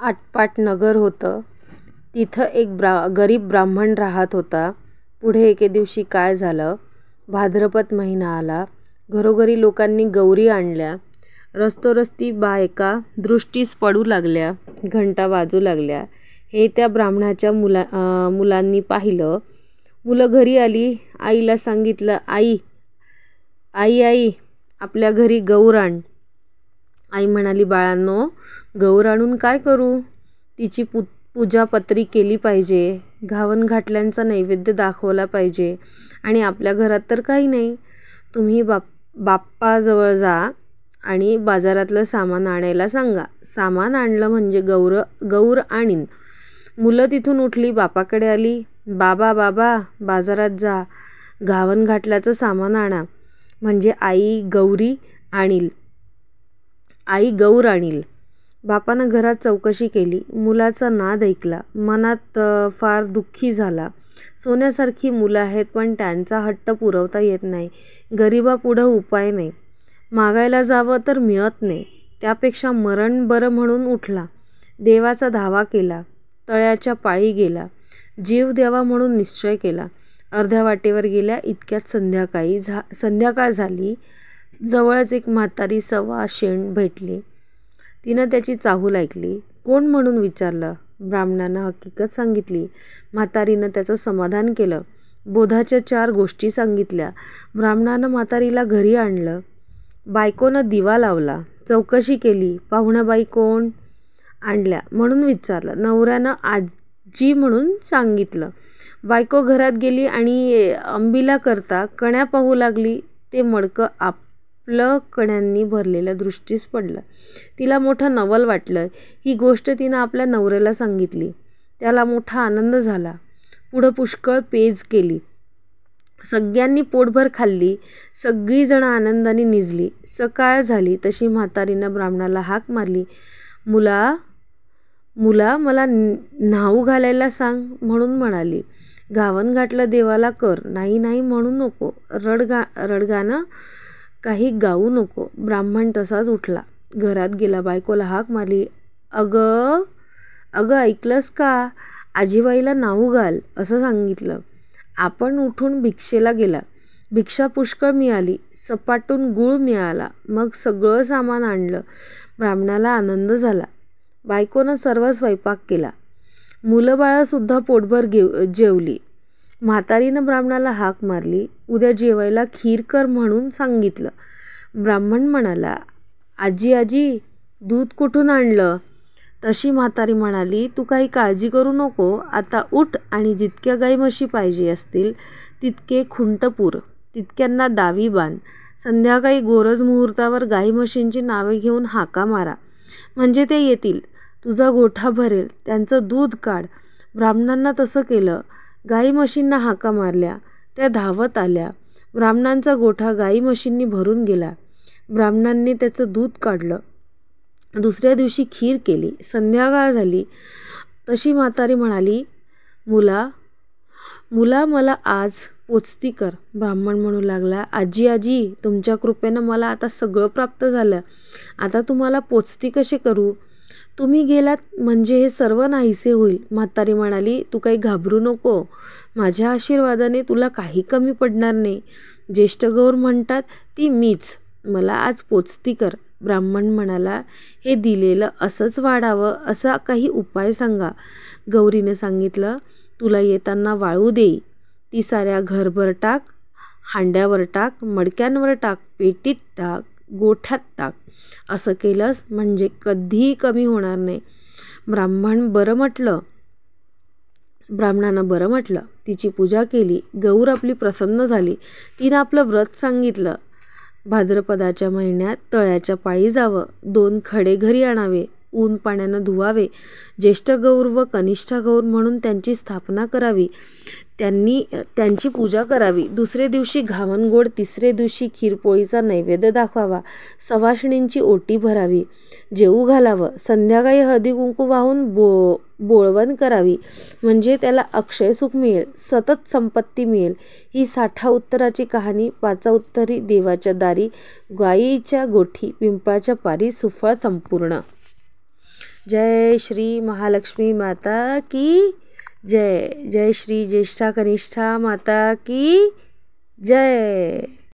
आटपाट नगर होतं. तिथं एक गरीब ब्राह्मण राहत होता. पुढे एके दिवशी काय झालं, भाद्रपद महिना आला. घरोघरी लोकांनी गौरी आणल्या. रस्तोरस्ती बायका दृष्टीस पडू लागल्या, घंटा वाजू लागल्या. हे त्या ब्राह्मणाच्या मुलांनी पाहिलं. मुलं घरी आली. आईला सांगितलं, आई आई आई आपल्या घरी गौर आण. आई म्हणाली, बाळांनो, गौर आणून काय करू? तिची पूजापत्री केली पाहिजे, घावन घाटल्यांचा नैवेद्य दाखवला पाहिजे. आणि आपल्या घरात तर काही नाही. तुम्ही बाप्पाजवळ जा आणि बाजारातलं सामान आणायला सांगा. सामान आणलं म्हणजे गौर आणीन. मुलं तिथून उठली, बापाकडे आली. बाबा बाबा बाजारात जा, घावन घाटल्याचं सामान आणा, म्हणजे आई गौर आणील. बापानं घरात चौकशी केली. मुलाचा नाद ऐकला. मनात फार दुःखी झाला. सोन्यासारखी मुलं आहेत, पण त्यांचा हट्ट पुरवता येत नाही. गरिबापुढं उपाय नाही. मागायला जावं तर मिळत नाही. त्यापेक्षा मरण बरं म्हणून उठला. देवाचा धावा केला. तळ्याच्या पायी गेला. जीव द्यावा म्हणून निश्चय केला. अर्ध्या वाटेवर गेल्या इतक्यात संध्याकाळ झाली. जवळच एक म्हातारी सवा शेण भेटली. तिनं त्याची चाहूल ऐकली. कोण म्हणून विचारलं. ब्राह्मणानं हकीकत सांगितली. म्हातारीनं त्याचं समाधान केलं. बोधाच्या 4 गोष्टी सांगितल्या. ब्राह्मणानं म्हातारीला घरी आणलं. बायकोनं दिवा लावला. चौकशी केली. पाहुण्याबाई कोण आणल्या म्हणून विचारलं. नवऱ्यानं आजी म्हणून सांगितलं. बायको घरात गेली आणि अंबिला करता कण्या पाहू लागली. ते मडकं आपलं कण्यांनी भरलेल्या दृष्टीस पडलं. तिला मोठं नवल वाटलं. ही गोष्ट तिनं आपल्या नवऱ्याला सांगितली. त्याला मोठा आनंद झाला. पुढं पुष्कळ पेज केली. सगळ्यांनी पोटभर खाल्ली. सगळीजणं आनंदाने निजली. सकाळ झाली तशी म्हातारीनं ब्राह्मणाला हाक मारली. मुला मला न्हाऊ घालायला सांग म्हणून म्हणाली. घावन घातलं देवाला कर, नाही नाही म्हणू नको, रडगाणं काही गाऊ नको. ब्राह्मण तसाच उठला, घरात गेला. बायकोला हाक मारली. अगं ऐकलंस का? आजीबाईला न्हाऊ घाल असं सांगितलं. आपण उठून भिक्षेला गेला. भिक्षा पुष्कळ मिळाली. सपाटून गूळ मिळाला. मग सगळं सामान आणलं. ब्राह्मणाला आनंद झाला. बायकोनं सर्व स्वयंपाक केला. मुलं बाळंसुद्धा पोटभर जेवली. म्हातारीनं ब्राह्मणाला हाक मारली. उद्या जेवायला खीर कर म्हणून सांगितलं. ब्राह्मण म्हणाला, आजी दूध कुठून आणलं? तशी म्हातारी म्हणाली, तू काही काळजी करू नको. आता उठ आणि जितक्या गाई म्हशी पाहिजे असतील तितके खुंट पुर, तितक्यांना दावी बांध. संध्याकाळी गोरज मुहूर्तावर गाई म्हशींची नावे घेऊन हाका मारा, म्हणजे ते येतील. तुझा गोठा भरेल. त्यांचं दूध काढ. ब्राह्मणांना तसं केलं. गाई म्हशींना हाका मारल्या. त्या धावत आल्या. ब्राह्मणांचा गोठा गाई म्हशींनी भरून गेला. ब्राह्मणांनी त्याचं दूध काढलं. दुसऱ्या दिवशी खीर केली. संध्याकाळ झाली तशी म्हातारी म्हणाली, मुला मला आज पोचती कर. ब्राह्मण म्हणू लागला, आजी तुमच्या कृपेनं मला आता सगळं प्राप्त झालं. आता तुम्हाला पोचती कसे करू? तुम्ही गेलात म्हणजे हे सर्व नाहीसे होईल. म्हातारी म्हणाली, तू काही घाबरू नको. माझ्या आशीर्वादाने तुला काही कमी पडणार नाही. ज्येष्ठ गौर म्हणतात ती मीच. मला आज पोचती कर. ब्राह्मण म्हणाला, हे दिलेलं असंच वाढावं असा काही उपाय सांगा. गौरीने सांगितलं, तुला येताना वाळू देई. ती साऱ्या घरभर टाक, हांड्यावर टाक, मडक्यांवर टाक, पेटीत टाक, गोठ्यात टाक. असं केलंस म्हणजे कधीही कमी होणार नाही. ब्राह्मणानं बरं म्हटलं. तिची पूजा केली. गौर आपली प्रसन्न झाली. तिनं आपलं व्रत सांगितलं. भाद्रपदाच्या महिन्यात तळ्याच्या पायी जावं. 2 खडे घरी आणावे. ऊन पाण्यानं धुवावे. ज्येष्ठ गौर व कनिष्ठा गौर म्हणून त्यांची स्थापना करावी. त्यांची पूजा करावी. दुसरे दिवशी घावनगोड, तिसरे दिवशी खीरपोळीचा नैवेद्य दाखवावा. सवाष्णींची ओटी भरावी. जेवू घालावं. संध्याकाळी हळदी कुंकू वाहून बोळवण करावी, म्हणजे त्याला अक्षय सुख मिळेल, सतत संपत्ती मिळेल. ही 60 उत्तराची कहाणी. 5 उत्तरी देवाच्या दारी, गायीच्या गोठी, पिंपळाच्या पारी, सुफळ संपूर्ण. जय श्री महालक्ष्मी माता की जय. जय श्री ज्येष्ठा कनिष्ठा माता की जय.